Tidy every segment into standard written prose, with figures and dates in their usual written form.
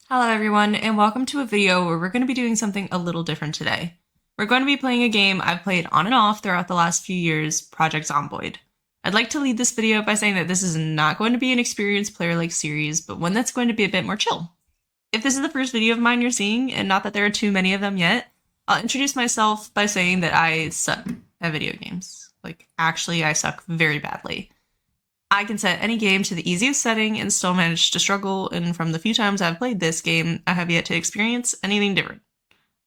Hello everyone, and welcome to a video where we're going to be doing something a little different today. We're going to be playing a game I've played on and off throughout the last few years, Project Zomboid. I'd like to lead this video by saying that this is not going to be an experienced player-like series, but one that's going to be a bit more chill. If this is the first video of mine you're seeing, and not that there are too many of them yet, I'll introduce myself by saying that I suck at video games. Actually, I suck very badly. I can set any game to the easiest setting and still manage to struggle, and from the few times I've played this game, I have yet to experience anything different.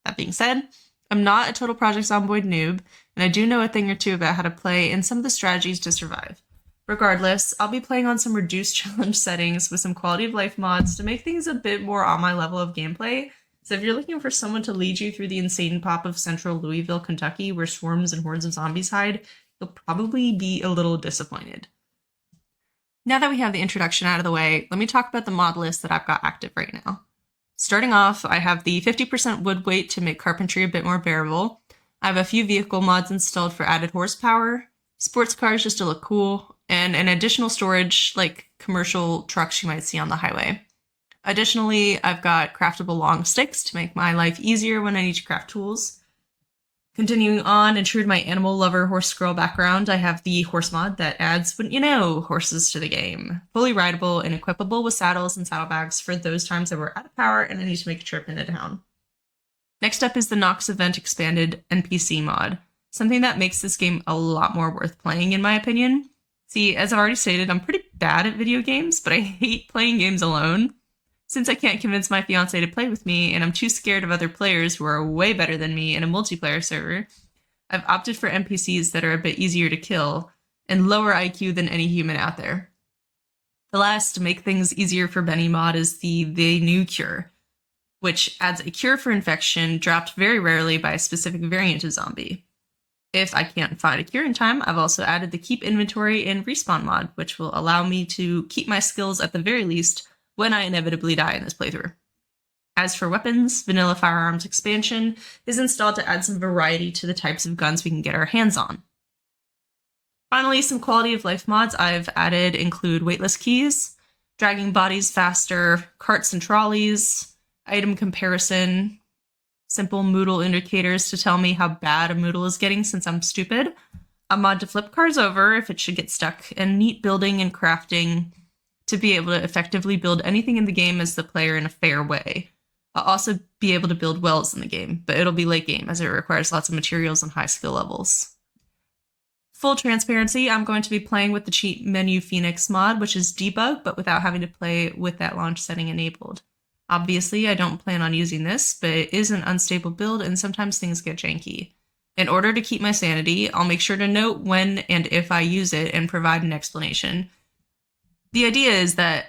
That being said, I'm not a total Project Zomboid noob, and I do know a thing or two about how to play and some of the strategies to survive. Regardless, I'll be playing on some reduced challenge settings with some quality of life mods to make things a bit more on my level of gameplay, so if you're looking for someone to lead you through the insane pop of central Louisville, Kentucky, where swarms and hordes of zombies hide, you'll probably be a little disappointed. Now that we have the introduction out of the way, let me talk about the mod list that I've got active right now. Starting off, I have the 50% wood weight to make carpentry a bit more bearable. I have a few vehicle mods installed for added horsepower, sports cars just to look cool, and an additional storage like commercial trucks you might see on the highway. Additionally, I've got craftable long sticks to make my life easier when I need to craft tools. Continuing on, and true to my animal lover horse girl background, I have the horse mod that adds, wouldn't you know, horses to the game. Fully rideable and equipable with saddles and saddlebags for those times that we're out of power and I need to make a trip into town. Next up is the Knox Event expanded NPC mod, something that makes this game a lot more worth playing in my opinion. See, as I've already stated, I'm pretty bad at video games, but I hate playing games alone. Since I can't convince my fiance to play with me, and I'm too scared of other players who are way better than me in a multiplayer server, I've opted for NPCs that are a bit easier to kill and lower IQ than any human out there. The last to make things easier for Benny mod is the new cure, which adds a cure for infection dropped very rarely by a specific variant of zombie. If I can't find a cure in time, I've also added the keep inventory and respawn mod, which will allow me to keep my skills at the very least when I inevitably die in this playthrough. As for weapons, Vanilla Firearms Expansion is installed to add some variety to the types of guns we can get our hands on. Finally, some quality of life mods I've added include weightless keys, dragging bodies faster, carts and trolleys, item comparison, simple Moodle indicators to tell me how bad a Moodle is getting since I'm stupid, a mod to flip cars over if it should get stuck, and neat building and crafting to be able to effectively build anything in the game as the player in a fair way. I'll also be able to build wells in the game, but it'll be late game as it requires lots of materials and high skill levels. Full transparency, I'm going to be playing with the cheat menu Phoenix mod, which is debug, but without having to play with that launch setting enabled. Obviously, I don't plan on using this, but it is an unstable build and sometimes things get janky. In order to keep my sanity, I'll make sure to note when and if I use it and provide an explanation. The idea is that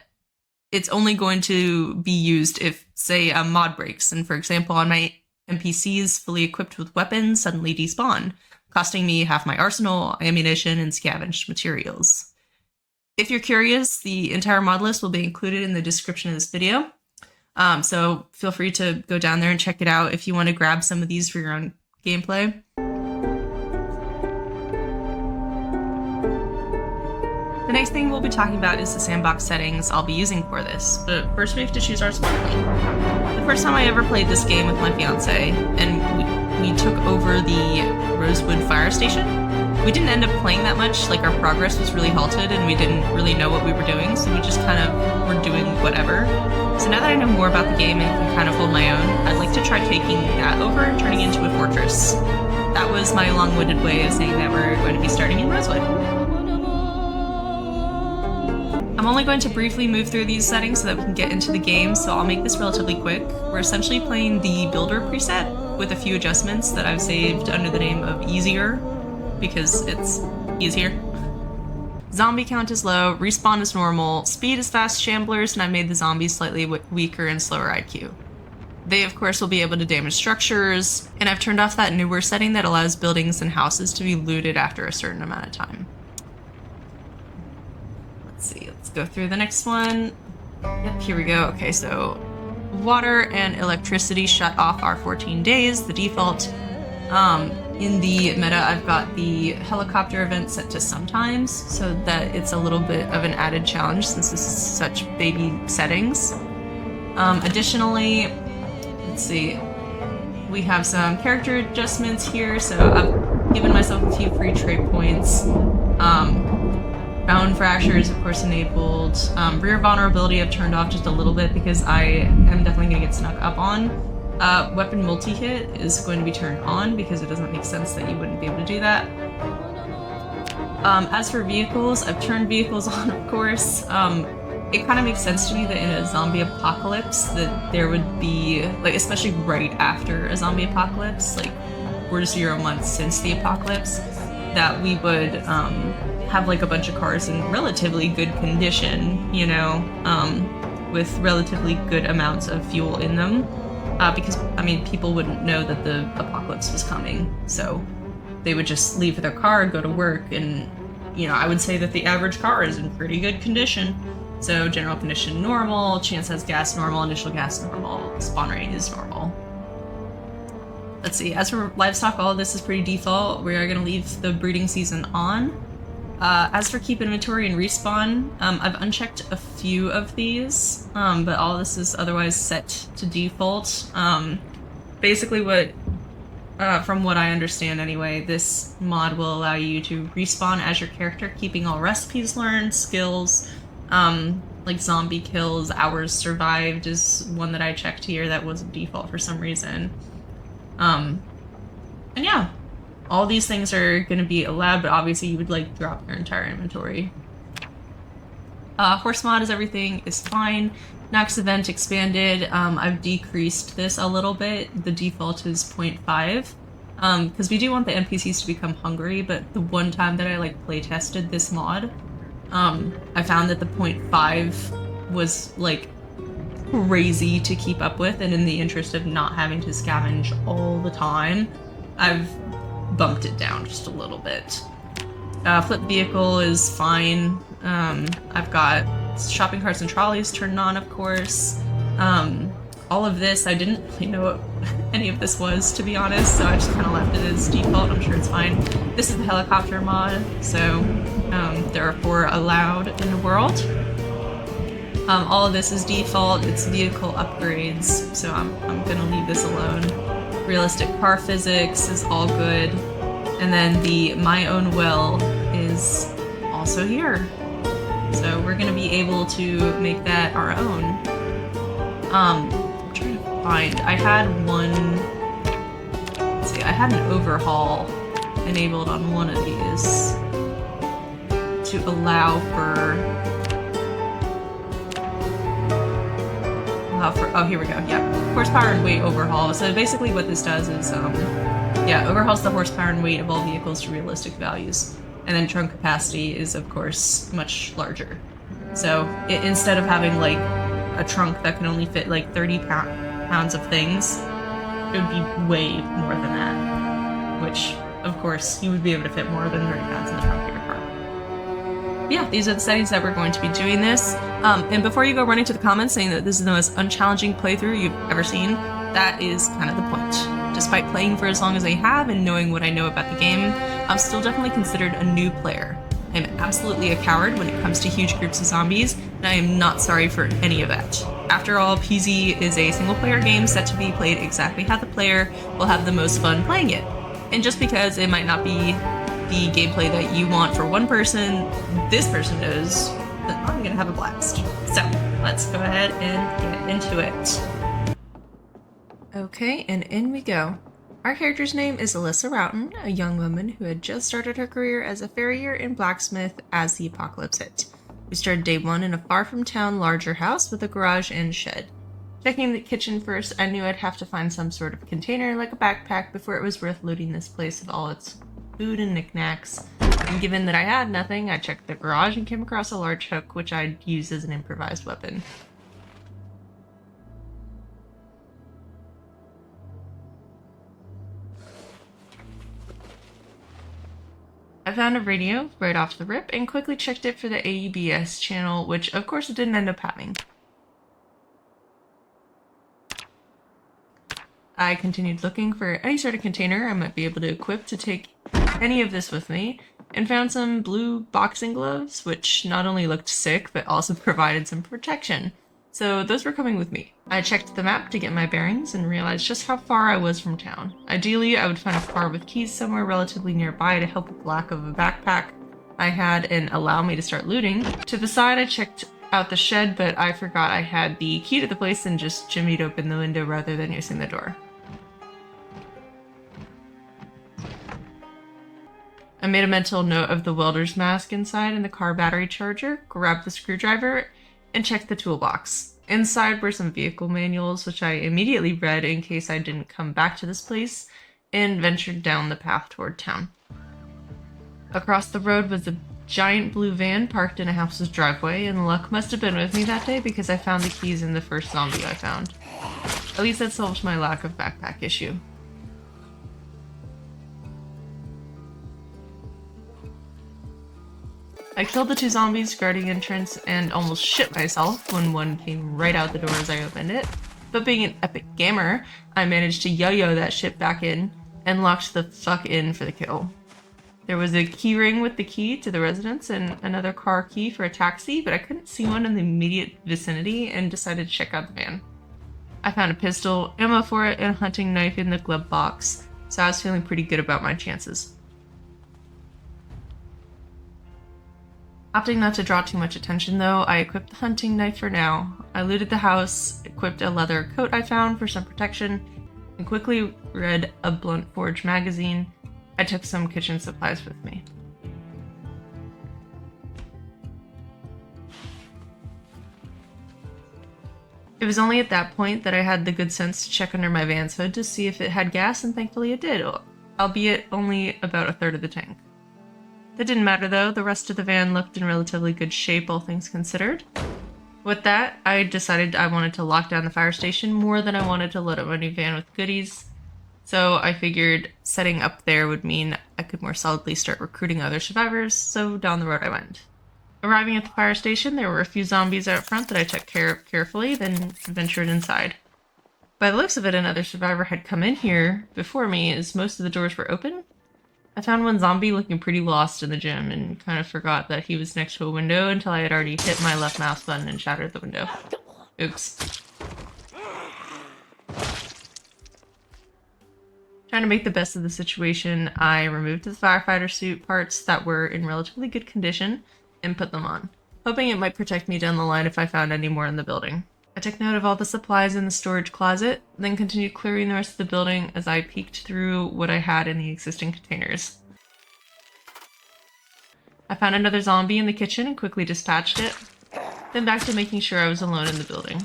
it's only going to be used if, say, a mod breaks, and for example, on my NPCs fully equipped with weapons suddenly despawn, costing me half my arsenal, ammunition, and scavenged materials. If you're curious, the entire mod list will be included in the description of this video, so feel free to go down there and check it out if you want to grab some of these for your own gameplay. The next thing we'll be talking about is the sandbox settings I'll be using for this, but first we have to choose our smartly. The first time I ever played this game with my fiance, and we took over the Rosewood Fire Station, we didn't end up playing that much, our progress was really halted and we didn't really know what we were doing, so we just kind of were doing whatever. So now that I know more about the game and can kind of hold my own, I'd like to try taking that over and turning it into a fortress. That was my long-winded way of saying that we're going to be starting in Rosewood. I'm only going to briefly move through these settings so that we can get into the game, so I'll make this relatively quick. We're essentially playing the Builder preset with a few adjustments that I've saved under the name of Easier, because it's easier. Zombie count is low, respawn is normal, speed is fast shamblers, and I made the zombies slightly weaker and slower IQ. They, of course, will be able to damage structures, and I've turned off that newer setting that allows buildings and houses to be looted after a certain amount of time. Let's see, let's go through the next one. Yep, here we go. Okay, so water and electricity shut off our 14 days, the default. In the meta, I've got the helicopter event set to sometimes, so that it's a little bit of an added challenge since this is such baby settings. Additionally, let's see, we have some character adjustments here, so I've given myself a few free trait points. Bound fracture is of course enabled. Rear vulnerability I've turned off just a little bit because I am definitely going to get snuck up on. Weapon multi-hit is going to be turned on because it doesn't make sense that you wouldn't be able to do that. As for vehicles, I've turned vehicles on, of course. It kind of makes sense to me that in a zombie apocalypse that there would be, like, especially right after a zombie apocalypse, like 4 to 0 months since the apocalypse, that we would have like a bunch of cars in relatively good condition, you know, with relatively good amounts of fuel in them. Because, I mean, people wouldn't know that the apocalypse was coming, so they would just leave their car, go to work, and, you know, I would say that the average car is in pretty good condition. So general condition normal, chance has gas normal, initial gas normal, spawn rate is normal. Let's see, as for livestock, all of this is pretty default. We are going to leave the breeding season on. As for keep inventory and respawn, I've unchecked a few of these, but all this is otherwise set to default. Basically from what I understand anyway, this mod will allow you to respawn as your character, keeping all recipes learned, skills, like zombie kills, hours survived is one that I checked here that wasn't default for some reason. And yeah, all these things are going to be allowed, but obviously you would like drop your entire inventory. Horse mod is everything is fine. Knox Event expanded. I've decreased this a little bit. The default is 0.5. Because we do want the NPCs to become hungry, but the one time that I like play tested this mod, I found that the 0.5 was like crazy to keep up with, and in the interest of not having to scavenge all the time, I've bumped it down just a little bit. Flip vehicle is fine. I've got shopping carts and trolleys turned on, of course. All of this, I didn't really know what any of this was, to be honest, so I just kind of left it as default. I'm sure it's fine. This is the helicopter mod, so there are 4 allowed in the world. All of this is default. It's vehicle upgrades, so I'm gonna leave this alone. Realistic car physics is all good. And then the my own well is also here. So we're gonna be able to make that our own. I'm trying to find, I had one, let's see, I had an overhaul enabled on one of these to allow for, oh, here we go, yeah, horsepower and weight overhaul. So basically what this does is, yeah, overhauls the horsepower and weight of all vehicles to realistic values. And then trunk capacity is, of course, much larger. So instead of having like a trunk that can only fit like 30 pounds of things, it would be way more than that. Which, of course, you would be able to fit more than 30 pounds in the trunk of your car. But yeah, these are the settings that we're going to be doing this. And before you go running to the comments saying that this is the most unchallenging playthrough you've ever seen, that is kind of the point. Despite playing for as long as I have and knowing what I know about the game, I'm still definitely considered a new player. I'm absolutely a coward when it comes to huge groups of zombies, and I am not sorry for any of that. After all, PZ is a single-player game set to be played exactly how the player will have the most fun playing it. And just because it might not be the gameplay that you want for one person, this person knows that I'm gonna have a blast. So, let's go ahead and get into it. Okay, and in we go. Our character's name is Alyssa Roughton, a young woman who had just started her career as a farrier and blacksmith as the apocalypse hit. We started day 1 in a far-from-town larger house with a garage and shed. Checking the kitchen first, I knew I'd have to find some sort of container like a backpack before it was worth looting this place of all its food and knickknacks. And given that I had nothing, I checked the garage and came across a large hook, which I'd use as an improvised weapon. I found a radio right off the rip and quickly checked it for the AUBS channel, which of course it didn't end up having. I continued looking for any sort of container I might be able to equip to take any of this with me, and found some blue boxing gloves, which not only looked sick, but also provided some protection. So those were coming with me. I checked the map to get my bearings and realized just how far I was from town. Ideally, I would find a car with keys somewhere relatively nearby to help with lack of a backpack I had and allow me to start looting. To the side, I checked out the shed, but I forgot I had the key to the place and just jimmied open the window rather than using the door. I made a mental note of the welder's mask inside and the car battery charger, grabbed the screwdriver, and checked the toolbox. Inside were some vehicle manuals, which I immediately read in case I didn't come back to this place, and ventured down the path toward town. Across the road was a giant blue van parked in a house's driveway, and luck must have been with me that day because I found the keys in the first zombie I found. At least that solved my lack of backpack issue. I killed the 2 zombies guarding entrance and almost shit myself when one came right out the door as I opened it. But being an epic gamer, I managed to yo-yo that shit back in and locked the fuck in for the kill. There was a key ring with the key to the residence and another car key for a taxi, but I couldn't see one in the immediate vicinity and decided to check out the van. I found a pistol, ammo for it, and a hunting knife in the glove box, so I was feeling pretty good about my chances. Opting not to draw too much attention though, I equipped the hunting knife for now. I looted the house, equipped a leather coat I found for some protection, and quickly read a blunt forge magazine. I took some kitchen supplies with me. It was only at that point that I had the good sense to check under my van's hood to see if it had gas, and thankfully it did, albeit only about a third of the tank. That didn't matter though, the rest of the van looked in relatively good shape, all things considered. With that, I decided I wanted to lock down the fire station more than I wanted to load up my new van with goodies. So I figured setting up there would mean I could more solidly start recruiting other survivors, so down the road I went. Arriving at the fire station, there were a few zombies out front that I took care of carefully, then ventured inside. By the looks of it, another survivor had come in here before me, as most of the doors were open. I found one zombie looking pretty lost in the gym and kind of forgot that he was next to a window until I had already hit my left mouse button and shattered the window. Oops. Trying to make the best of the situation, I removed the firefighter suit parts that were in relatively good condition and put them on, hoping it might protect me down the line if I found any more in the building. I took note of all the supplies in the storage closet, then continued clearing the rest of the building as I peeked through what I had in the existing containers. I found another zombie in the kitchen and quickly dispatched it, then back to making sure I was alone in the building.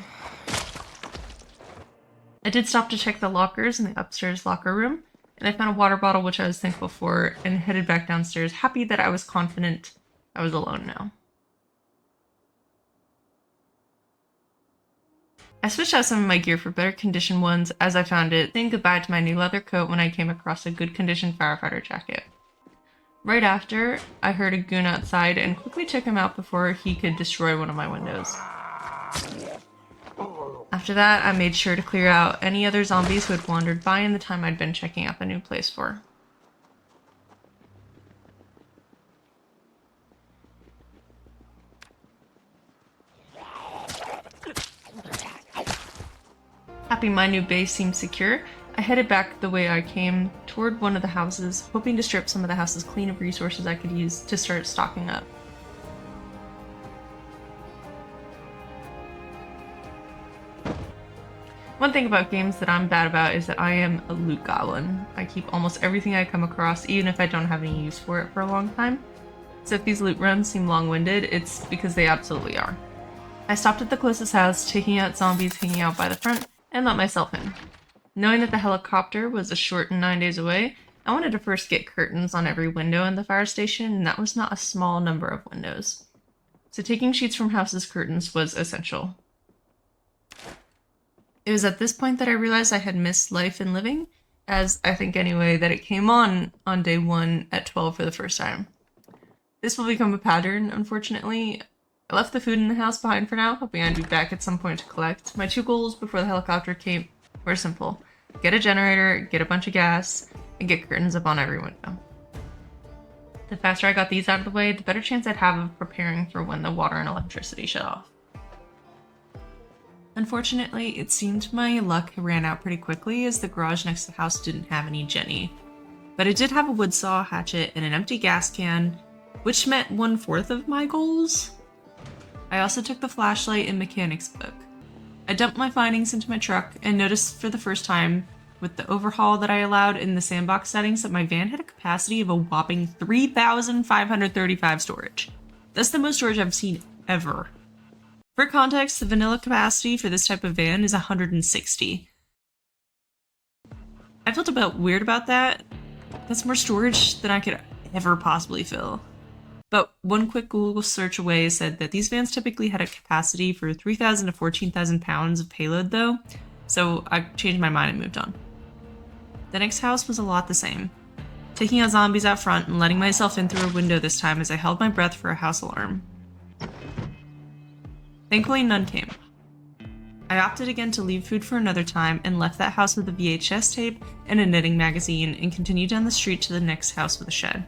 I did stop to check the lockers in the upstairs locker room, and I found a water bottle which I was thankful for, and headed back downstairs, happy that I was confident I was alone now. I switched out some of my gear for better condition ones as I found it, saying goodbye to my new leather coat when I came across a good condition firefighter jacket. Right after, I heard a goon outside and quickly took him out before he could destroy one of my windows. After that, I made sure to clear out any other zombies who had wandered by in the time I'd been checking out the new place for. Happy my new base seemed secure, I headed back the way I came, toward one of the houses, hoping to strip some of the house's clean of resources I could use to start stocking up. One thing about games that I'm bad about is that I am a loot goblin. I keep almost everything I come across, even if I don't have any use for it for a long time. So if these loot runs seem long-winded, it's because they absolutely are. I stopped at the closest house, taking out zombies hanging out by the front, and let myself in. Knowing that the helicopter was a short 9 days away, I wanted to first get curtains on every window in the fire station, and that was not a small number of windows. So taking sheets from houses' curtains was essential. It was at this point that I realized I had missed life and living, as I think anyway that it came on day 1 at 12 for the first time. This will become a pattern, unfortunately. I left the food in the house behind for now, hoping I'd be back at some point to collect. My 2 goals before the helicopter came were simple. Get a generator, get a bunch of gas, and get curtains up on every window. The faster I got these out of the way, the better chance I'd have of preparing for when the water and electricity shut off. Unfortunately, it seemed my luck ran out pretty quickly as the garage next to the house didn't have any Jenny. But it did have a wood saw, hatchet, and an empty gas can, which met 1/4 of my goals. I also took the flashlight and mechanics book. I dumped my findings into my truck and noticed for the first time with the overhaul that I allowed in the sandbox settings that my van had a capacity of a whopping 3,535 storage. That's the most storage I've seen ever. For context, the vanilla capacity for this type of van is 160. I felt about weird about that. That's more storage than I could ever possibly fill. But one quick Google search away said that these vans typically had a capacity for 3,000 to 14,000 pounds of payload though, so I changed my mind and moved on. The next house was a lot the same. Taking out zombies out front and letting myself in through a window this time as I held my breath for a house alarm. Thankfully, none came. I opted again to leave food for another time and left that house with a VHS tape and a knitting magazine and continued down the street to the next house with a shed.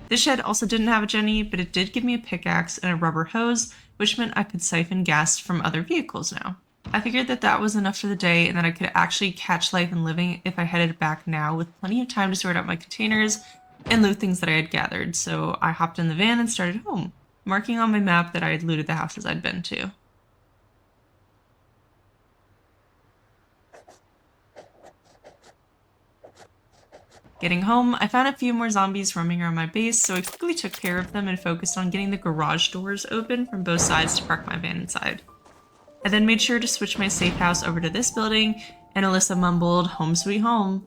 This shed also didn't have a Jenny, but it did give me a pickaxe and a rubber hose, which meant I could siphon gas from other vehicles now. I figured that that was enough for the day and that I could actually catch life and living if I headed back now with plenty of time to sort out my containers and loot things that I had gathered, so I hopped in the van and started home, marking on my map that I had looted the houses I'd been to. Getting home, I found a few more zombies roaming around my base, so I quickly took care of them and focused on getting the garage doors open from both sides to park my van inside. I then made sure to switch my safe house over to this building, and Alyssa mumbled, "Home sweet home."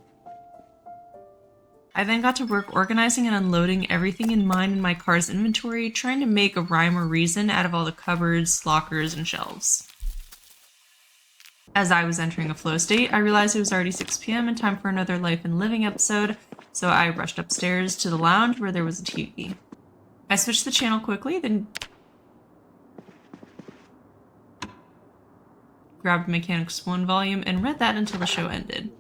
I then got to work organizing and unloading everything in mine and my car's inventory, trying to make a rhyme or reason out of all the cupboards, lockers, and shelves. As I was entering a flow state, I realized it was already 6 p.m. and time for another Life and Living episode, so I rushed upstairs to the lounge where there was a TV. I switched the channel quickly, then grabbed Mechanics 1 volume and read that until the show ended.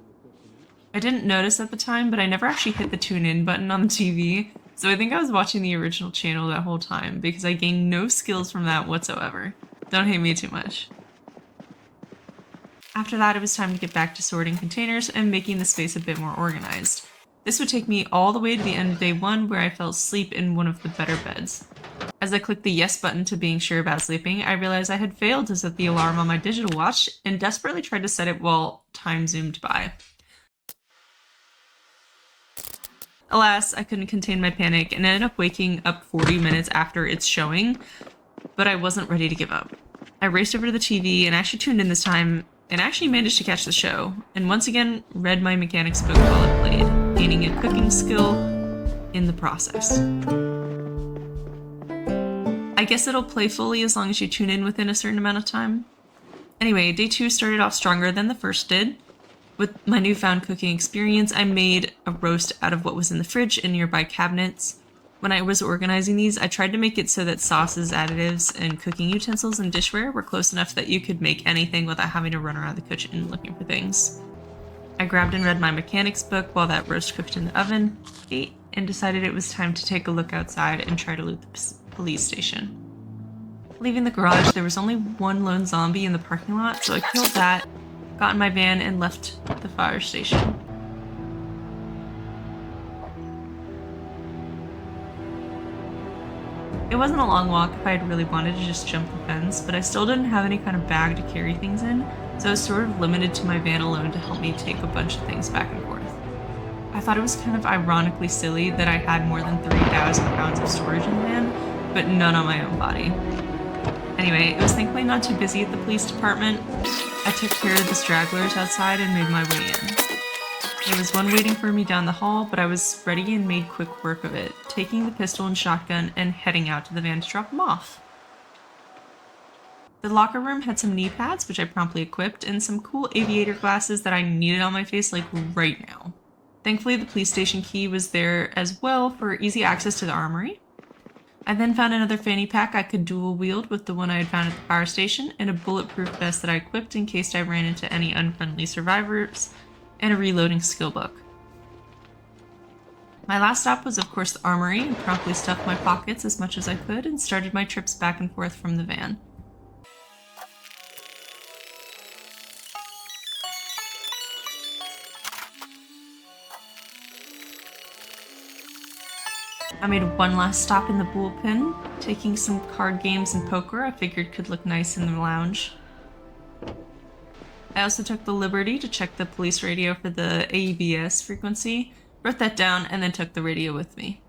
I didn't notice at the time, but I never actually hit the tune in button on the TV, so I think I was watching the original channel that whole time because I gained no skills from that whatsoever. Don't hate me too much. After that, it was time to get back to sorting containers and making the space a bit more organized. This would take me all the way to the end of day 1 where I fell asleep in one of the better beds. As I clicked the yes button to being sure about sleeping, I realized I had failed to set the alarm on my digital watch and desperately tried to set it while time zoomed by. Alas, I couldn't contain my panic and ended up waking up 40 minutes after its showing, but I wasn't ready to give up. I raced over to the TV and actually tuned in this time and actually managed to catch the show, and once again read my mechanics book while it played, gaining a cooking skill in the process. I guess it'll play fully as long as you tune in within a certain amount of time. Anyway, day 2 started off stronger than the first did. With my newfound cooking experience, I made a roast out of what was in the fridge and nearby cabinets. When I was organizing these, I tried to make it so that sauces, additives, and cooking utensils and dishware were close enough that you could make anything without having to run around the kitchen looking for things. I grabbed and read my mechanics book while that roast cooked in the oven, ate, and decided it was time to take a look outside and try to loot the police station. Leaving the garage, there was only one lone zombie in the parking lot, so I killed that, got in my van, and left the fire station. It wasn't a long walk if I had really wanted to just jump the fence, but I still didn't have any kind of bag to carry things in, so I was sort of limited to my van alone to help me take a bunch of things back and forth. I thought it was kind of ironically silly that I had more than 3,000 pounds of storage in the van, but none on my own body. Anyway, it was thankfully not too busy at the police department. I took care of the stragglers outside and made my way in. There was one waiting for me down the hall, but I was ready and made quick work of it, taking the pistol and shotgun and heading out to the van to drop them off. The locker room had some knee pads, which I promptly equipped, and some cool aviator glasses that I needed on my face like right now. Thankfully, the police station key was there as well for easy access to the armory. I then found another fanny pack I could dual wield with the one I had found at the fire station, and a bulletproof vest that I equipped in case I ran into any unfriendly survivors, and a reloading skill book. My last stop was of course the armory, and promptly stuffed my pockets as much as I could and started my trips back and forth from the van. I made one last stop in the bullpen, taking some card games and poker I figured could look nice in the lounge. I also took the liberty to check the police radio for the AEBS frequency, wrote that down, and then took the radio with me.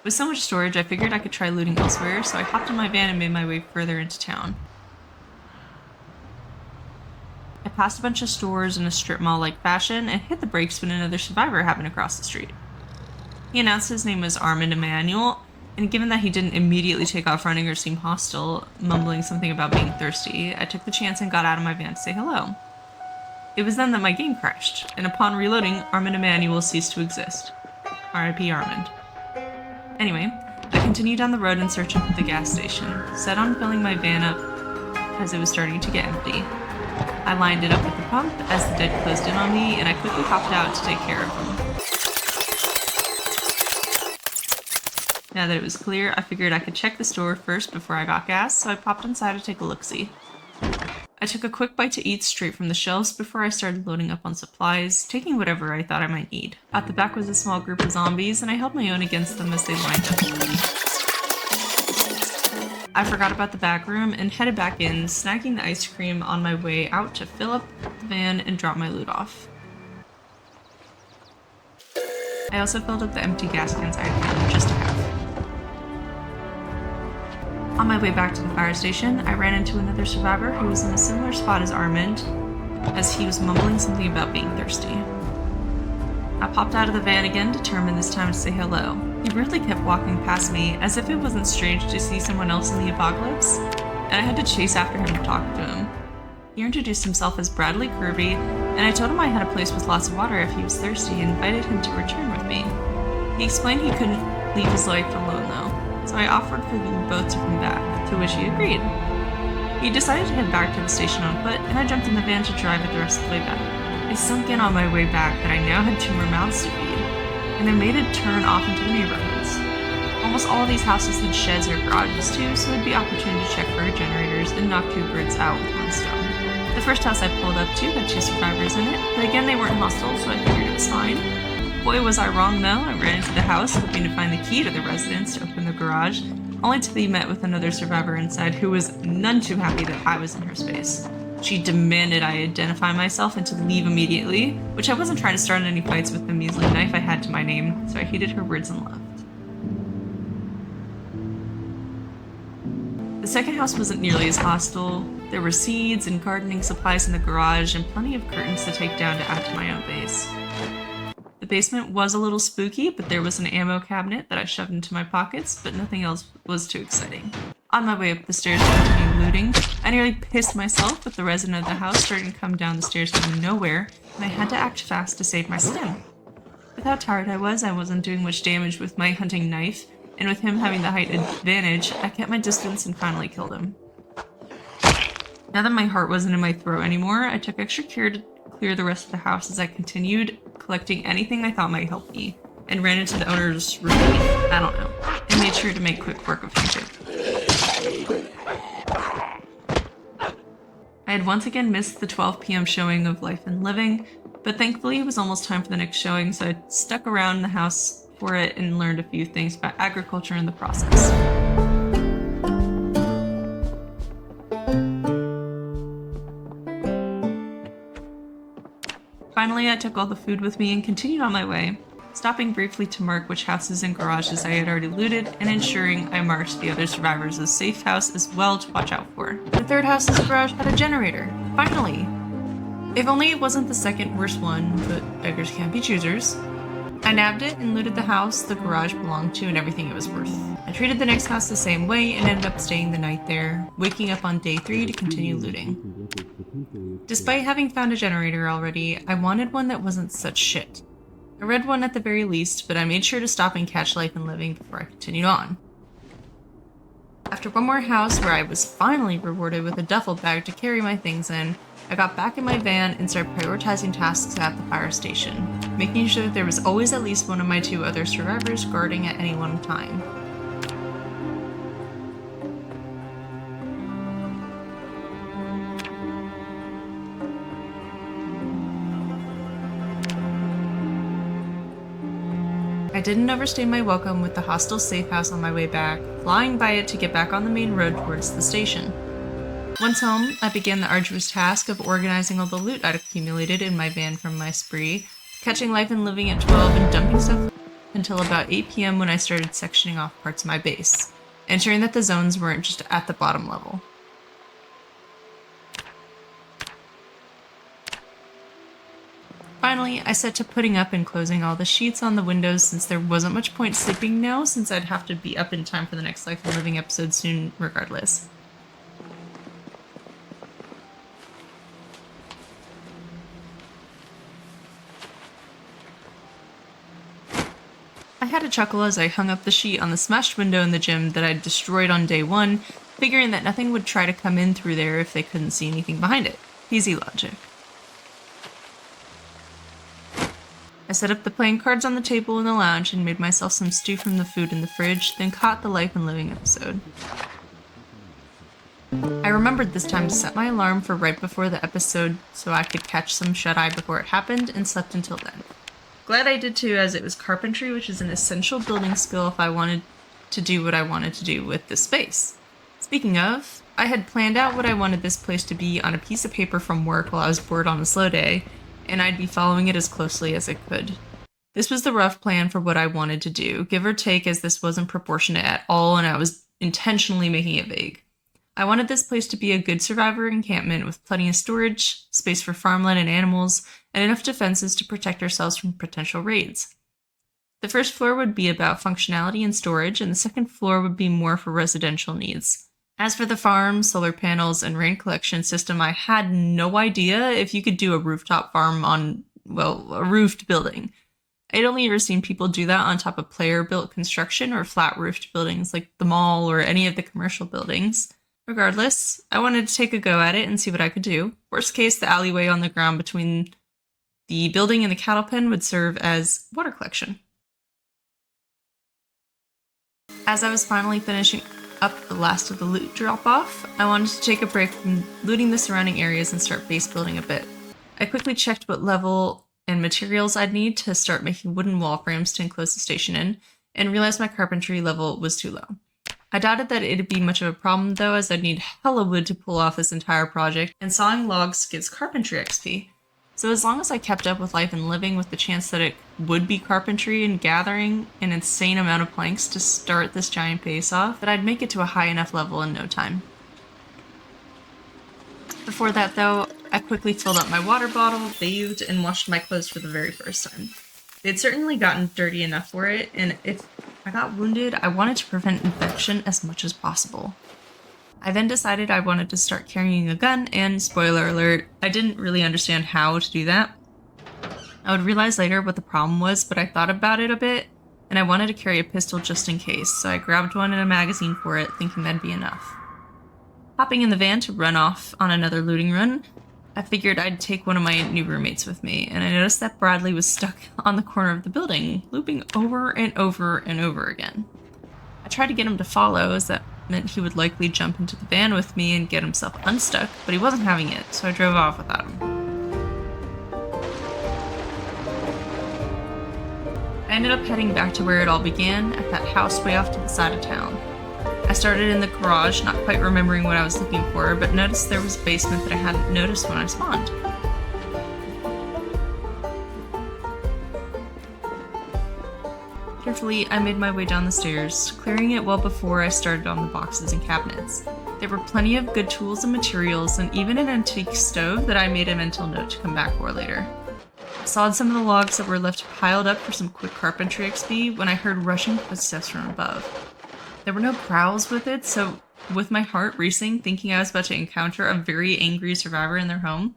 With so much storage, I figured I could try looting elsewhere, so I hopped in my van and made my way further into town. I passed a bunch of stores in a strip mall-like fashion and hit the brakes when another survivor happened across the street. He announced his name was Armand Emanuel, and given that he didn't immediately take off running or seem hostile, mumbling something about being thirsty, I took the chance and got out of my van to say hello. It was then that my game crashed, and upon reloading, Armand Emanuel ceased to exist. R.I.P. Armand. Anyway, I continued down the road in search of the gas station, set on filling my van up as it was starting to get empty. I lined it up at the pump as the dead closed in on me, and I quickly hopped out to take care of them. Now that it was clear, I figured I could check the store first before I got gas, so I popped inside to take a look-see. I took a quick bite to eat straight from the shelves before I started loading up on supplies, taking whatever I thought I might need. At the back was a small group of zombies, and I held my own against them as they lined up. I forgot about the back room and headed back in, snacking the ice cream on my way out to fill up the van and drop my loot off. I also filled up the empty gas cans I had found just to have. On my way back to the fire station, I ran into another survivor who was in a similar spot as Armand, as he was mumbling something about being thirsty. I popped out of the van again, determined this time to say hello. He rudely kept walking past me, as if it wasn't strange to see someone else in the apocalypse, and I had to chase after him to talk to him. He introduced himself as Bradley Kirby, and I told him I had a place with lots of water if he was thirsty and invited him to return with me. He explained he couldn't leave his wife alone though, so I offered for them both to come back, to which he agreed. He decided to head back to the station on foot, and I jumped in the van to drive it the rest of the way back. I sunk in on my way back that I now had 2 more mouths to feed, and I made a turn off into the neighborhoods. Almost all of these houses had sheds or garages too, so it'd be opportune to check for generators and knock 2 birds out with 1 stone. The first house I pulled up to had 2 survivors in it, but again they weren't hostile, so I figured it was fine. Boy was I wrong though. I ran into the house hoping to find the key to the residence to open the garage, only to be met with another survivor inside who was none too happy that I was in her space. She demanded I identify myself and to leave immediately, which I wasn't trying to start any fights with the measly knife I had to my name, so I heeded her words and left. The second house wasn't nearly as hostile. There were seeds and gardening supplies in the garage and plenty of curtains to take down to add to my own base. The basement was a little spooky, but there was an ammo cabinet that I shoved into my pockets, but nothing else was too exciting. On my way up the stairs to continue looting, I nearly pissed myself with the resident of the house starting to come down the stairs from nowhere, and I had to act fast to save my skin. With how tired I wasn't doing much damage with my hunting knife, and with him having the height advantage, I kept my distance and finally killed him. Now that my heart wasn't in my throat anymore, I took extra care to clear the rest of the house as I continued collecting anything I thought might help me, and ran into the owner's room, I don't know, and made sure to make quick work of him too. I had once again missed the 12 p.m. showing of Life and Living, but thankfully it was almost time for the next showing, so I stuck around the house for it and learned a few things about agriculture in the process. Finally, I took all the food with me and continued on my way, stopping briefly to mark which houses and garages I had already looted, and ensuring I marked the other survivors' as safe house as well to watch out for. The third house's garage had a generator. Finally! If only it wasn't the second worst one, but beggars can't be choosers. I nabbed it and looted the house the garage belonged to and everything it was worth. I treated the next house the same way and ended up staying the night there, waking up on day 3 to continue looting. Despite having found a generator already, I wanted one that wasn't such shit. I read one at the very least, but I made sure to stop and catch Life and Living before I continued on. After one more house where I was finally rewarded with a duffel bag to carry my things in, I got back in my van and started prioritizing tasks at the fire station, making sure that there was always at least one of my 2 other survivors guarding at any one time. I didn't overstay my welcome with the hostile safe house on my way back, flying by it to get back on the main road towards the station. Once home, I began the arduous task of organizing all the loot I'd accumulated in my van from my spree, catching life and living at 12 and dumping stuff until about 8 p.m. when I started sectioning off parts of my base, ensuring that the zones weren't just at the bottom level. Finally, I set to putting up and closing all the sheets on the windows since there wasn't much point sleeping now since I'd have to be up in time for the next Life and Living episode soon regardless. I had a chuckle as I hung up the sheet on the smashed window in the gym that I'd destroyed on day 1, figuring that nothing would try to come in through there if they couldn't see anything behind it. Easy logic. I set up the playing cards on the table in the lounge and made myself some stew from the food in the fridge, then caught the Life and Living episode. I remembered this time to set my alarm for right before the episode so I could catch some shut-eye before it happened and slept until then. Glad I did too, as it was carpentry, which is an essential building skill if I wanted to do what I wanted to do with this space. Speaking of, I had planned out what I wanted this place to be on a piece of paper from work while I was bored on a slow day, and I'd be following it as closely as I could. This was the rough plan for what I wanted to do, give or take, as this wasn't proportionate at all and I was intentionally making it vague. I wanted this place to be a good survivor encampment with plenty of storage, space for farmland and animals, and enough defenses to protect ourselves from potential raids. The first floor would be about functionality and storage, and the second floor would be more for residential needs. As for the farm, solar panels, and rain collection system, I had no idea if you could do a rooftop farm on, well, a roofed building. I'd only ever seen people do that on top of player-built construction or flat-roofed buildings like the mall or any of the commercial buildings. Regardless, I wanted to take a go at it and see what I could do. Worst case, the alleyway on the ground between the building and the cattle pen would serve as water collection. As I was finally finishing up the last of the loot drop-off, I wanted to take a break from looting the surrounding areas and start base building a bit. I quickly checked what level and materials I'd need to start making wooden wall frames to enclose the station in, and realized my carpentry level was too low. I doubted that it'd be much of a problem though, as I'd need hella wood to pull off this entire project, and sawing logs gives carpentry XP. So as long as I kept up with Life and Living with the chance that it would be carpentry and gathering an insane amount of planks to start this giant base off, that I'd make it to a high enough level in no time. Before that though, I quickly filled up my water bottle, bathed, and washed my clothes for the very first time. They'd certainly gotten dirty enough for it, and if I got wounded, I wanted to prevent infection as much as possible. I then decided I wanted to start carrying a gun, and spoiler alert, I didn't really understand how to do that. I would realize later what the problem was, but I thought about it a bit, and I wanted to carry a pistol just in case, so I grabbed one and a magazine for it, thinking that'd be enough. Hopping in the van to run off on another looting run, I figured I'd take one of my new roommates with me, and I noticed that Bradley was stuck on the corner of the building, looping over and over and over again. I tried to get him to follow, as that meant he would likely jump into the van with me and get himself unstuck, but he wasn't having it, so I drove off without him. I ended up heading back to where it all began, at that house way off to the side of town. I started in the garage, not quite remembering what I was looking for, but noticed there was a basement that I hadn't noticed when I spawned. Carefully, I made my way down the stairs, clearing it well before I started on the boxes and cabinets. There were plenty of good tools and materials, and even an antique stove that I made a mental note to come back for later. I sawed some of the logs that were left piled up for some quick carpentry XP when I heard rushing footsteps from above. There were no prowls with it, so with my heart racing, thinking I was about to encounter a very angry survivor in their home,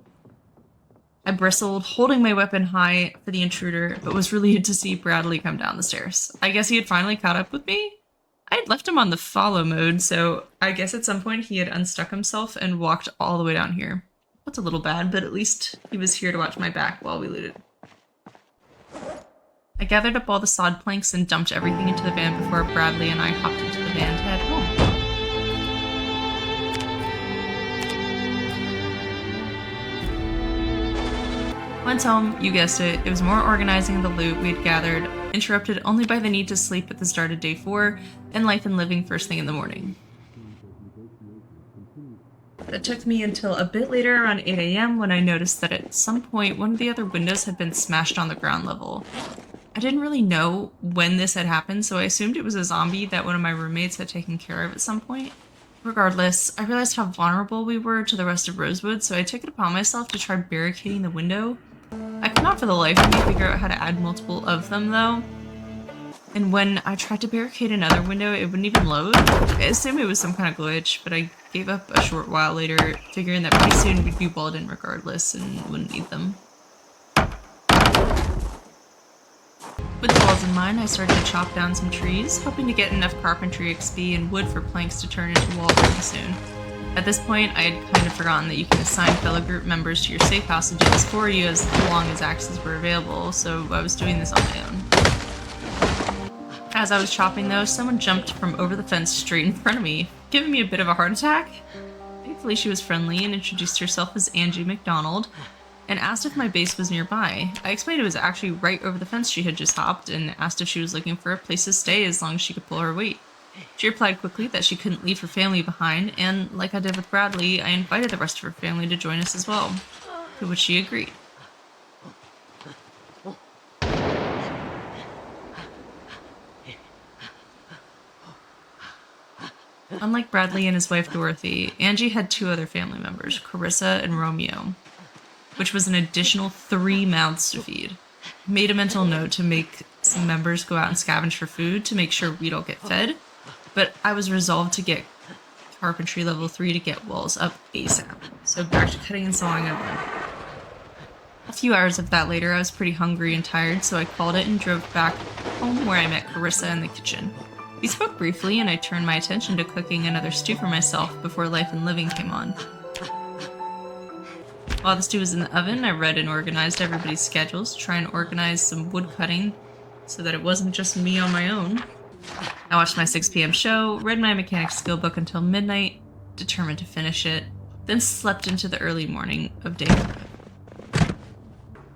I bristled, holding my weapon high for the intruder, but was relieved to see Bradley come down the stairs. I guess he had finally caught up with me? I had left him on the follow mode, so I guess at some point he had unstuck himself and walked all the way down here. That's a little bad, but at least he was here to watch my back while we looted. I gathered up all the sod planks and dumped everything into the van before Bradley and I hopped into the van to head home. Once home, you guessed it, it was more organizing the loot we had gathered, interrupted only by the need to sleep at the start of day 4, and life and living first thing in the morning. It took me until a bit later around 8 AM when I noticed that at some point one of the other windows had been smashed on the ground level. I didn't really know when this had happened, so I assumed it was a zombie that one of my roommates had taken care of at some point. Regardless, I realized how vulnerable we were to the rest of Rosewood, so I took it upon myself to try barricading the window. I could not for the life of me figure out how to add multiple of them though. And when I tried to barricade another window, it wouldn't even load. I assumed it was some kind of glitch, but I gave up a short while later, figuring that pretty soon we'd be walled in regardless and wouldn't need them. With the walls in mind, I started to chop down some trees, hoping to get enough carpentry XP and wood for planks to turn into walls pretty soon. At this point, I had kind of forgotten that you can assign fellow group members to your safe houses for you as long as axes were available, so I was doing this on my own. As I was chopping though, someone jumped from over the fence straight in front of me, giving me a bit of a heart attack. Thankfully she was friendly and introduced herself as Angie McDonald, and asked if my base was nearby. I explained it was actually right over the fence she had just hopped, and asked if she was looking for a place to stay as long as she could pull her weight. She replied quickly that she couldn't leave her family behind, and like I did with Bradley, I invited the rest of her family to join us as well, to which she agreed. Unlike Bradley and his wife Dorothy, Angie had 2 other family members, Carissa and Romeo, which was an additional 3 mouths to feed. Made a mental note to make some members go out and scavenge for food to make sure we'd all get fed, but I was resolved to get carpentry level 3 to get walls up ASAP, so back to cutting and sawing I went. A few hours of that later, I was pretty hungry and tired, so I called it and drove back home where I met Carissa in the kitchen. We spoke briefly, and I turned my attention to cooking another stew for myself before Life and Living came on. While the stew was in the oven, I read and organized everybody's schedules to try and organize some wood cutting so that it wasn't just me on my own. I watched my 6 PM show, read my mechanics skill book until midnight, determined to finish it, then slept into the early morning of day 5.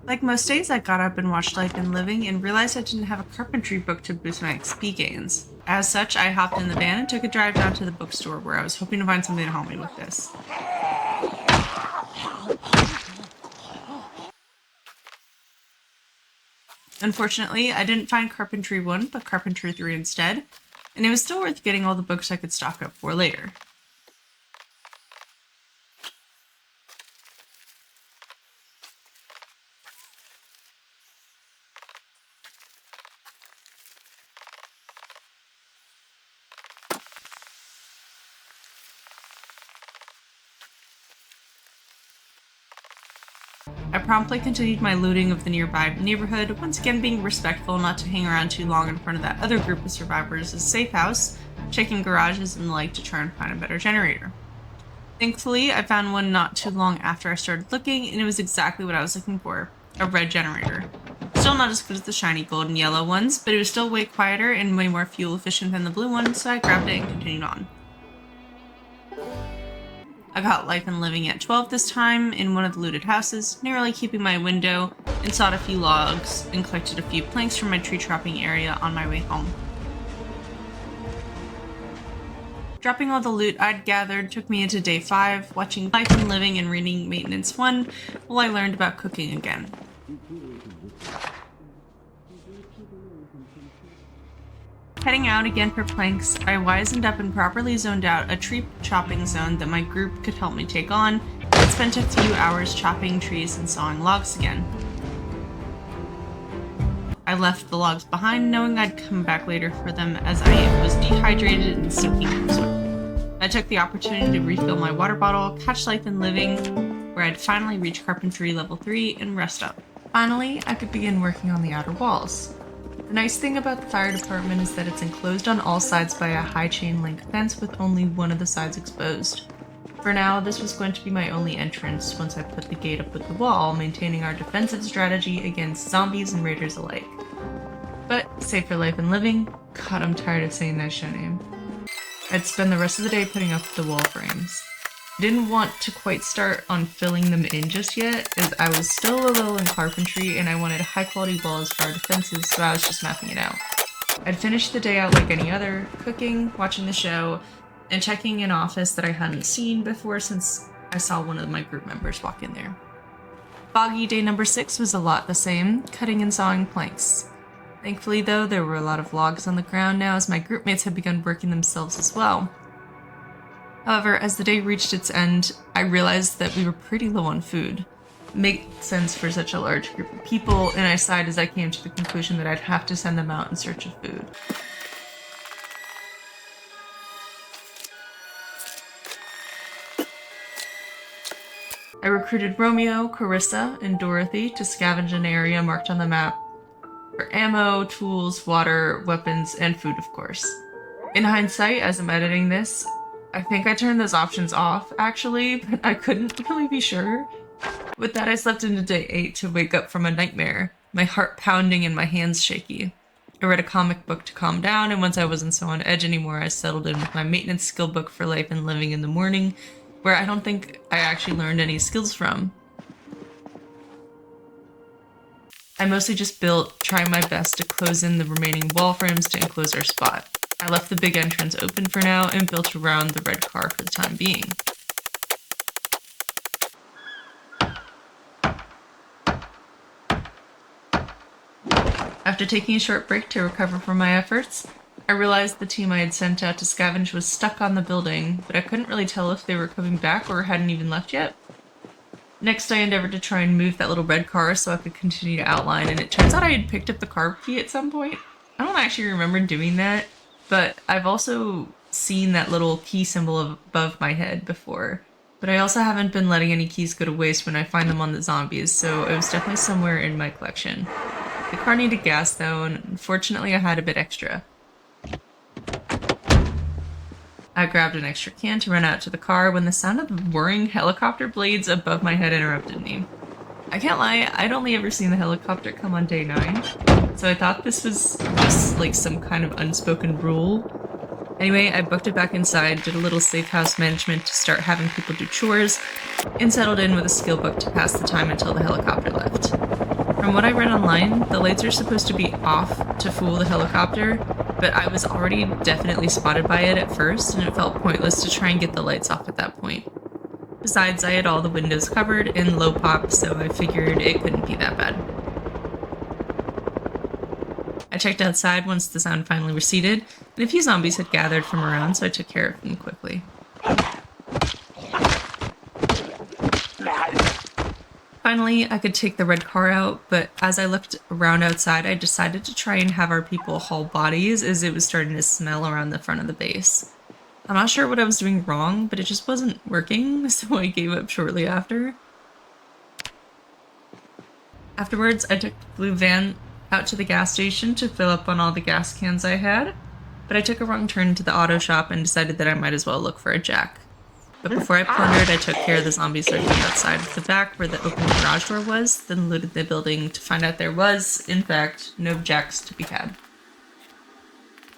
Like most days, I got up and watched Life and Living and realized I didn't have a carpentry book to boost my XP gains. As such, I hopped in the van and took a drive down to the bookstore where I was hoping to find something to help me with this. Unfortunately, I didn't find Carpentry 1, but Carpentry 3 instead, and it was still worth getting all the books I could stock up for later. I promptly continued my looting of the nearby neighborhood, once again being respectful not to hang around too long in front of that other group of survivors' safe house, checking garages and the like to try and find a better generator. Thankfully, I found one not too long after I started looking, and it was exactly what I was looking for, a red generator. Still not as good as the shiny gold and yellow ones, but it was still way quieter and way more fuel efficient than the blue one, so I grabbed it and continued on. I got Life and Living at 12 this time in one of the looted houses, narrowly keeping my window, and sawed a few logs and collected a few planks from my tree trapping area on my way home. Dropping all the loot I'd gathered took me into day 5, watching Life and Living and reading Maintenance 1 while I learned about cooking again. Heading out again for planks, I wisened up and properly zoned out a tree chopping zone that my group could help me take on, and spent a few hours chopping trees and sawing logs again. I left the logs behind, knowing I'd come back later for them as I was dehydrated and sinking from sweat. I took the opportunity to refill my water bottle, catch Life and Living, where I'd finally reached Carpentry level 3 and rest up. Finally, I could begin working on the outer walls. The nice thing about the fire department is that it's enclosed on all sides by a high chain link fence with only one of the sides exposed. For now, this was going to be my only entrance once I put the gate up with the wall, maintaining our defensive strategy against zombies and raiders alike. But, safe for life and living, God, I'm tired of saying that show name. I'd spend the rest of the day putting up the wall frames. I didn't want to quite start on filling them in just yet, as I was still a little in carpentry and I wanted high quality walls for our defenses, so I was just mapping it out. I'd finished the day out like any other, cooking, watching the show, and checking an office that I hadn't seen before since I saw one of my group members walk in there. Foggy day number 6 was a lot the same, cutting and sawing planks. Thankfully though, there were a lot of logs on the ground now as my groupmates had begun working themselves as well. However, as the day reached its end, I realized that we were pretty low on food. It made sense for such a large group of people, and I sighed as I came to the conclusion that I'd have to send them out in search of food. I recruited Romeo, Carissa, and Dorothy to scavenge an area marked on the map for ammo, tools, water, weapons, and food, of course. In hindsight, as I'm editing this, I think I turned those options off, actually, but I couldn't really be sure. With that, I slept into day 8 to wake up from a nightmare, my heart pounding and my hands shaky. I read a comic book to calm down, and once I wasn't so on edge anymore, I settled in with my maintenance skill book for life and living in the morning, where I don't think I actually learned any skills from. I mostly just built, trying my best to close in the remaining wall frames to enclose our spot. I left the big entrance open for now and built around the red car for the time being. After taking a short break to recover from my efforts, I realized the team I had sent out to scavenge was stuck on the building, but I couldn't really tell if they were coming back or hadn't even left yet. Next, I endeavored to try and move that little red car so I could continue to outline, and it turns out I had picked up the car key at some point. I don't actually remember doing that, but I've also seen that little key symbol above my head before. But I also haven't been letting any keys go to waste when I find them on the zombies, so it was definitely somewhere in my collection. The car needed gas though, and unfortunately I had a bit extra. I grabbed an extra can to run out to the car when the sound of the whirring helicopter blades above my head interrupted me. I can't lie, I'd only ever seen the helicopter come on day 9, so I thought this was just like some kind of unspoken rule. Anyway, I booked it back inside, did a little safe house management to start having people do chores, and settled in with a skill book to pass the time until the helicopter left. From what I read online, the lights are supposed to be off to fool the helicopter, but I was already definitely spotted by it at first, and it felt pointless to try and get the lights off at that point. Besides, I had all the windows covered and low pop, so I figured it couldn't be that bad. I checked outside once the sound finally receded, and a few zombies had gathered from around, so I took care of them quickly. Finally, I could take the red car out, but as I looked around outside, I decided to try and have our people haul bodies as it was starting to smell around the front of the base. I'm not sure what I was doing wrong, but it just wasn't working, so I gave up shortly after. Afterwards, I took the blue van out to the gas station to fill up on all the gas cans I had, but I took a wrong turn to the auto shop and decided that I might as well look for a jack. But before I plundered, I took care of the zombies lurking outside of the back where the open garage door was, then looted the building to find out there was, in fact, no jacks to be had.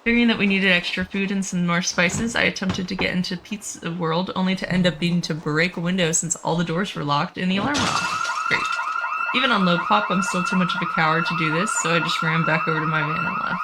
Figuring that we needed extra food and some more spices, I attempted to get into Pizza World, only to end up needing to break a window since all the doors were locked and the alarm went off. Great. Even on low pop, I'm still too much of a coward to do this, so I just ran back over to my van and left.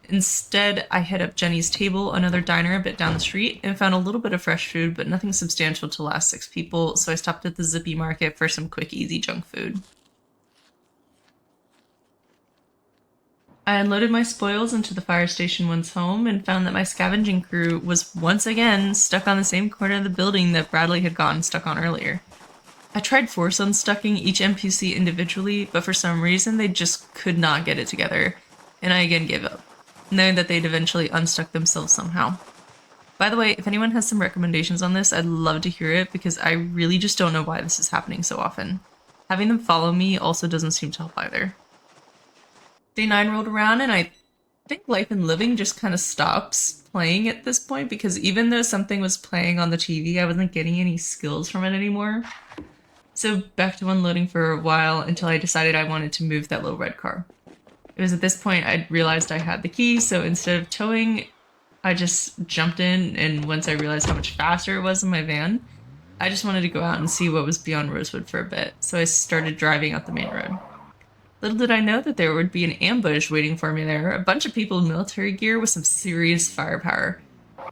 Instead, I hit up Jenny's Table, another diner a bit down the street, and found a little bit of fresh food, but nothing substantial to last 6 people, so I stopped at the Zippy Market for some quick, easy junk food. I unloaded my spoils into the fire station once home, and found that my scavenging crew was once again stuck on the same corner of the building that Bradley had gotten stuck on earlier. I tried force unstucking each NPC individually, but for some reason they just could not get it together, and I again gave up, knowing that they'd eventually unstuck themselves somehow. By the way, if anyone has some recommendations on this, I'd love to hear it because I really just don't know why this is happening so often. Having them follow me also doesn't seem to help either. Day 9 rolled around and I think Life and Living just kind of stops playing at this point because even though something was playing on the TV, I wasn't getting any skills from it anymore. So back to unloading for a while until I decided I wanted to move that little red car. It was at this point I realized I had the key, so instead of towing, I just jumped in, and once I realized how much faster it was in my van, I just wanted to go out and see what was beyond Rosewood for a bit, so I started driving up the main road. Little did I know that there would be an ambush waiting for me there, a bunch of people in military gear with some serious firepower.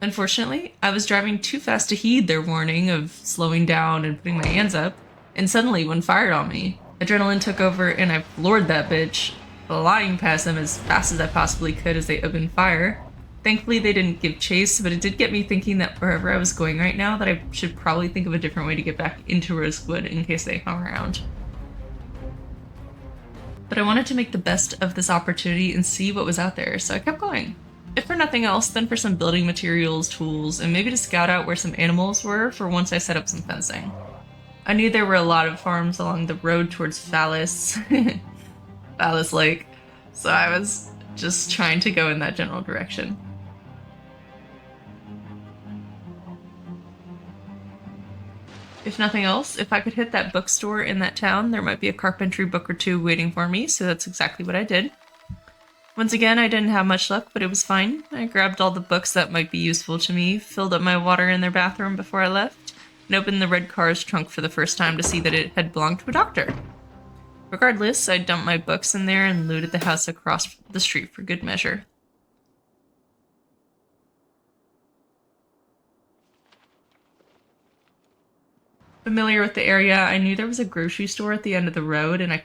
Unfortunately, I was driving too fast to heed their warning of slowing down and putting my hands up, and suddenly one fired on me. Adrenaline took over and I floored that bitch, flying past them as fast as I possibly could as they opened fire. Thankfully they didn't give chase, but it did get me thinking that wherever I was going right now that I should probably think of a different way to get back into Rosewood in case they hung around. But I wanted to make the best of this opportunity and see what was out there, so I kept going. If for nothing else, then for some building materials, tools, and maybe to scout out where some animals were for once I set up some fencing. I knew there were a lot of farms along the road towards Fallis, Fallis Lake, so I was just trying to go in that general direction. If nothing else, if I could hit that bookstore in that town, there might be a carpentry book or two waiting for me, so that's exactly what I did. Once again, I didn't have much luck, but it was fine. I grabbed all the books that might be useful to me, filled up my water in their bathroom before I left, and opened the red car's trunk for the first time to see that it had belonged to a doctor. Regardless, I dumped my books in there and looted the house across the street for good measure. Familiar with the area, I knew there was a grocery store at the end of the road, and I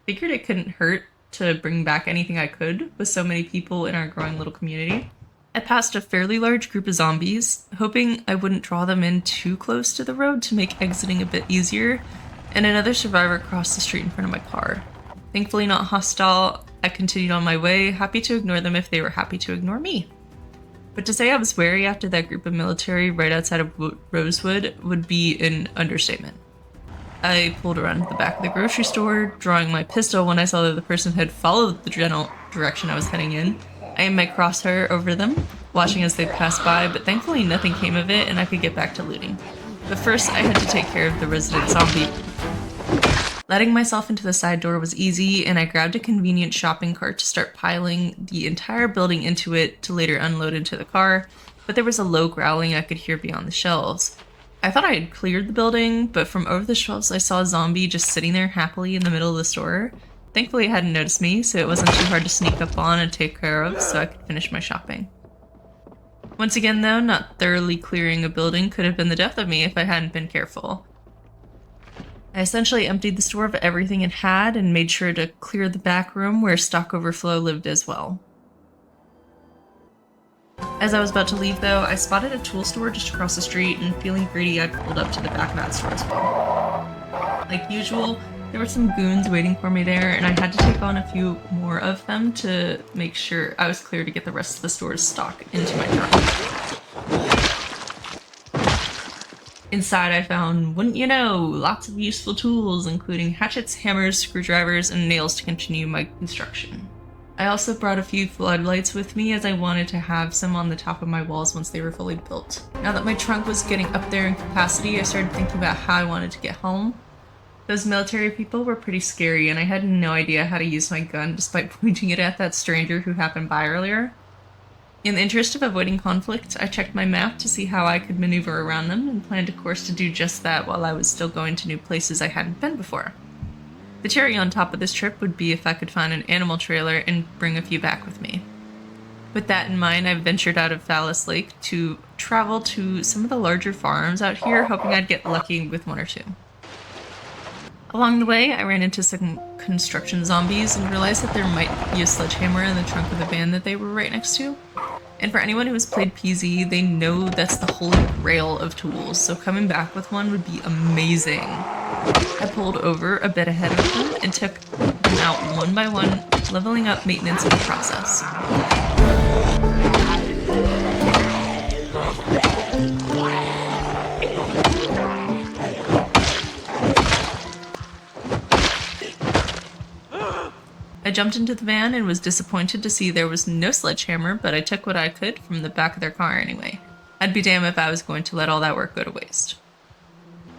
figured it couldn't hurt to bring back anything I could with so many people in our growing little community. I passed a fairly large group of zombies, hoping I wouldn't draw them in too close to the road to make exiting a bit easier, and another survivor crossed the street in front of my car. Thankfully not hostile, I continued on my way, happy to ignore them if they were happy to ignore me. But to say I was wary after that group of military right outside of Rosewood would be an understatement. I pulled around to the back of the grocery store, drawing my pistol when I saw that the person had followed the general direction I was heading in. I aimed my crosshair over them, watching as they passed by, but thankfully nothing came of it and I could get back to looting. But first I had to take care of the resident zombie. Letting myself into the side door was easy, and I grabbed a convenient shopping cart to start piling the entire building into it to later unload into the car, but there was a low growling I could hear beyond the shelves. I thought I had cleared the building, but from over the shelves I saw a zombie just sitting there happily in the middle of the store. Thankfully it hadn't noticed me, so it wasn't too hard to sneak up on and take care of, so I could finish my shopping. Once again though, not thoroughly clearing a building could have been the death of me if I hadn't been careful. I essentially emptied the store of everything it had and made sure to clear the back room where stock overflow lived as well. As I was about to leave though, I spotted a tool store just across the street, and feeling greedy I pulled up to the back of that store as well. Like usual, there were some goons waiting for me there, and I had to take on a few more of them to make sure I was clear to get the rest of the store's stock into my truck. Inside I found, wouldn't you know, lots of useful tools, including hatchets, hammers, screwdrivers, and nails to continue my construction. I also brought a few floodlights with me as I wanted to have some on the top of my walls once they were fully built. Now that my trunk was getting up there in capacity, I started thinking about how I wanted to get home. Those military people were pretty scary, and I had no idea how to use my gun despite pointing it at that stranger who happened by earlier. In the interest of avoiding conflict, I checked my map to see how I could maneuver around them and planned a course to do just that while I was still going to new places I hadn't been before. The cherry on top of this trip would be if I could find an animal trailer and bring a few back with me. With that in mind, I ventured out of Fallis Lake to travel to some of the larger farms out here, hoping I'd get lucky with one or two. Along the way, I ran into some construction zombies and realized that there might be a sledgehammer in the trunk of the van that they were right next to. And for anyone who has played PZ, they know that's the holy grail of tools, so coming back with one would be amazing. I pulled over a bit ahead of them and took them out one by one, leveling up maintenance in the process. I jumped into the van and was disappointed to see there was no sledgehammer, but I took what I could from the back of their car anyway. I'd be damned if I was going to let all that work go to waste.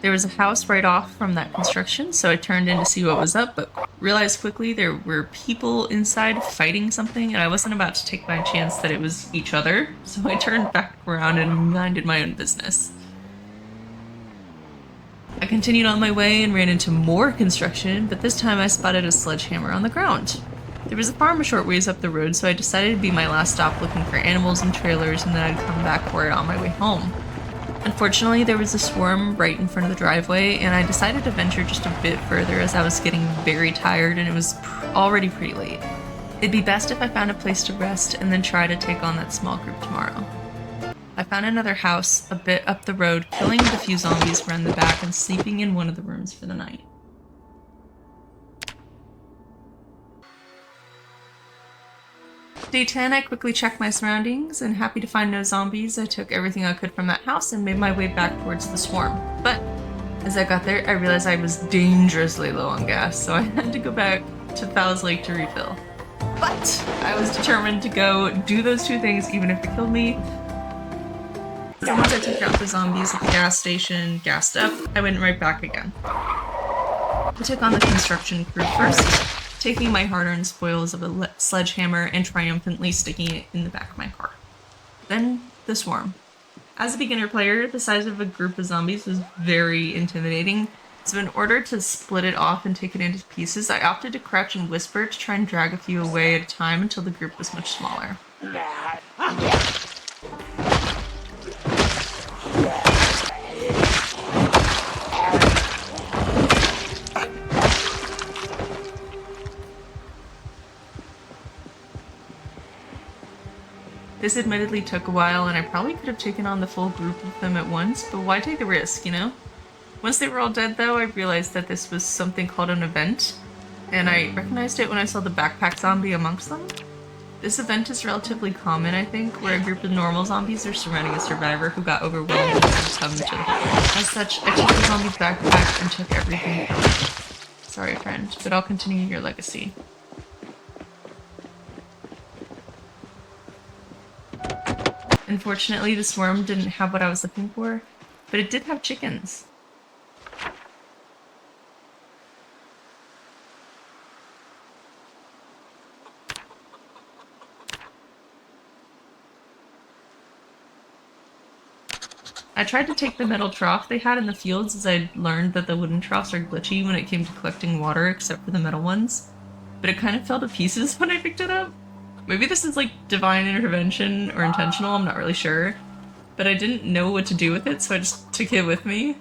There was a house right off from that construction, so I turned in to see what was up, but realized quickly there were people inside fighting something, and I wasn't about to take my chance that it was each other, so I turned back around and minded my own business. I continued on my way and ran into more construction, but this time I spotted a sledgehammer on the ground. There was a farm a short ways up the road, so I decided it'd be my last stop looking for animals and trailers, and then I'd come back for it on my way home. Unfortunately, there was a swarm right in front of the driveway, and I decided to venture just a bit further as I was getting very tired and it was already pretty late. It'd be best if I found a place to rest and then try to take on that small group tomorrow. I found another house a bit up the road, killing the few zombies around the back and sleeping in one of the rooms for the night. Day 10, I quickly checked my surroundings, and happy to find no zombies, I took everything I could from that house and made my way back towards the swarm. But as I got there, I realized I was dangerously low on gas, so I had to go back to Fowles Lake to refill. But I was determined to go do those two things even if it killed me. So once I took out the zombies at the gas station, gassed up, I went right back again. I took on the construction crew first, taking my hard-earned spoils of a sledgehammer and triumphantly sticking it in the back of my car. Then, the swarm. As a beginner player, the size of a group of zombies was very intimidating, so in order to split it off and take it into pieces, I opted to crouch and whisper to try and drag a few away at a time until the group was much smaller. This admittedly took a while, and I probably could have taken on the full group of them at once, but why take the risk, you know? Once they were all dead, though, I realized that this was something called an event, and I recognized it when I saw the backpack zombie amongst them. This event is relatively common, I think, where a group of normal zombies are surrounding a survivor who got overwhelmed and succumbed to the horde. As such, I took the zombie's backpack and took everything from it. Sorry, friend, but I'll continue your legacy. Unfortunately, the swarm didn't have what I was looking for, but it did have chickens. I tried to take the metal trough they had in the fields as I'd learned that the wooden troughs are glitchy when it came to collecting water except for the metal ones, but it kind of fell to pieces when I picked it up. Maybe this is like divine intervention or intentional, I'm not really sure. But I didn't know what to do with it, so I just took it with me.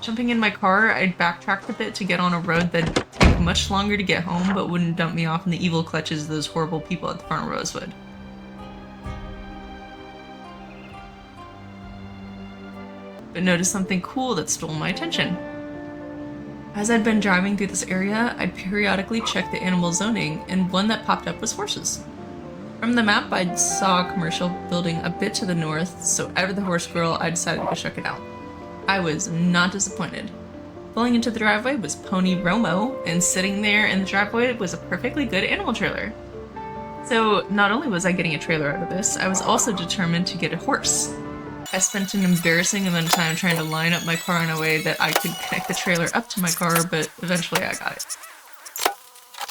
Jumping in my car, I backtracked a bit to get on a road that'd take much longer to get home but wouldn't dump me off in the evil clutches of those horrible people at the farm of Rosewood. But noticed something cool that stole my attention. As I'd been driving through this area, I'd periodically check the animal zoning, and one that popped up was horses. From the map, I saw a commercial building a bit to the north, so out of the horse girl, I decided to go check it out. I was not disappointed. Pulling into the driveway was Pony Romo, and sitting there in the driveway was a perfectly good animal trailer. So not only was I getting a trailer out of this, I was also determined to get a horse. I spent an embarrassing amount of time trying to line up my car in a way that I could connect the trailer up to my car, but eventually I got it.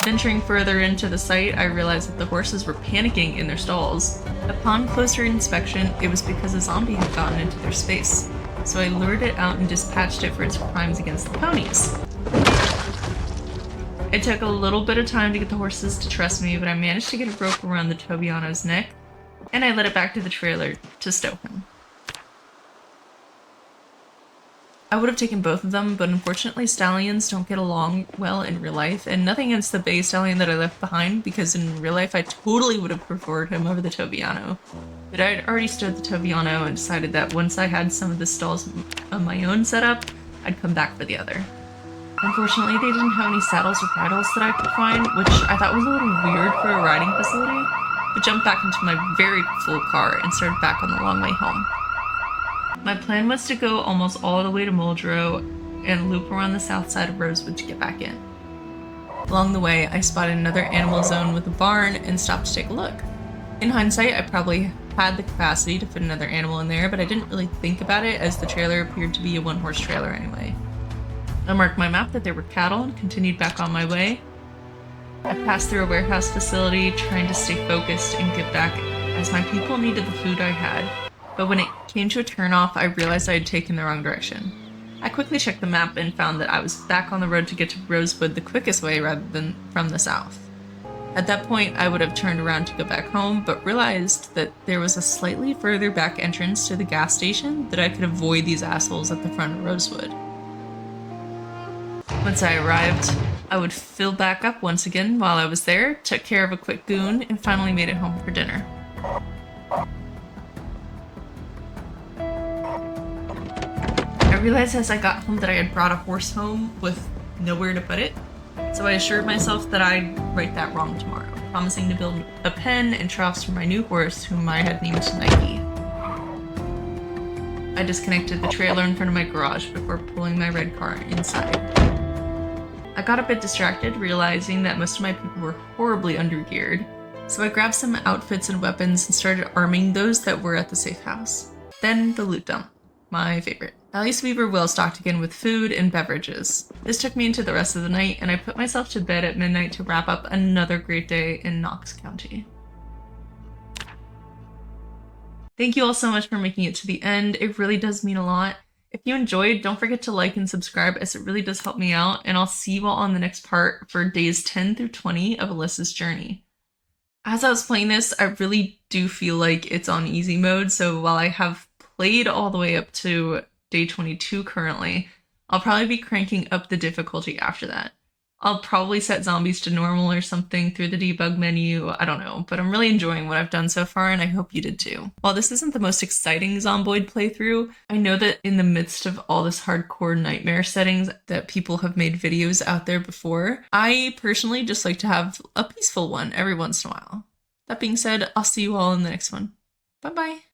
Venturing further into the site, I realized that the horses were panicking in their stalls. Upon closer inspection, it was because a zombie had gotten into their space, so I lured it out and dispatched it for its crimes against the ponies. It took a little bit of time to get the horses to trust me, but I managed to get a rope around the Tobiano's neck, and I led it back to the trailer to stow him. I would have taken both of them, but unfortunately stallions don't get along well in real life, and nothing against the bay stallion that I left behind, because in real life I totally would have preferred him over the Tobiano. But I'd already stowed the Tobiano and decided that once I had some of the stalls of my own set up, I'd come back for the other. Unfortunately, they didn't have any saddles or bridles that I could find, which I thought was a little weird for a riding facility, but jumped back into my very full car and started back on the long way home. My plan was to go almost all the way to Muldrow and loop around the south side of Rosewood to get back in. Along the way, I spotted another animal zone with a barn and stopped to take a look. In hindsight, I probably had the capacity to fit another animal in there, but I didn't really think about it as the trailer appeared to be a one-horse trailer anyway. I marked my map that there were cattle and continued back on my way. I passed through a warehouse facility, trying to stay focused and get back as my people needed the food I had. But when it came to a turnoff, I realized I had taken the wrong direction. I quickly checked the map and found that I was back on the road to get to Rosewood the quickest way rather than from the south. At that point, I would have turned around to go back home, but realized that there was a slightly further back entrance to the gas station that I could avoid these assholes at the front of Rosewood. Once I arrived, I would fill back up once again while I was there, took care of a quick goon, and finally made it home for dinner. I realized as I got home that I had brought a horse home with nowhere to put it, so I assured myself that I'd right that wrong tomorrow, promising to build a pen and troughs for my new horse, whom I had named Nike. I disconnected the trailer in front of my garage before pulling my red car inside. I got a bit distracted, realizing that most of my people were horribly undergeared, so I grabbed some outfits and weapons and started arming those that were at the safe house. Then the loot dump, my favorite. At least we were well stocked again with food and beverages. This took me into the rest of the night, and I put myself to bed at midnight to wrap up another great day in Knox County. Thank you all so much for making it to the end. It really does mean a lot. If you enjoyed, don't forget to like and subscribe as it really does help me out, and I'll see you all on the next part for days 10 through 20 of Alyssa's journey. As I was playing this, I really do feel like it's on easy mode, so while I have played all the way up to day 22 currently, I'll probably be cranking up the difficulty after that. I'll probably set zombies to normal or something through the debug menu, I don't know, but I'm really enjoying what I've done so far and I hope you did too. While this isn't the most exciting Zomboid playthrough, I know that in the midst of all this hardcore nightmare settings that people have made videos out there before, I personally just like to have a peaceful one every once in a while. That being said, I'll see you all in the next one. Bye bye!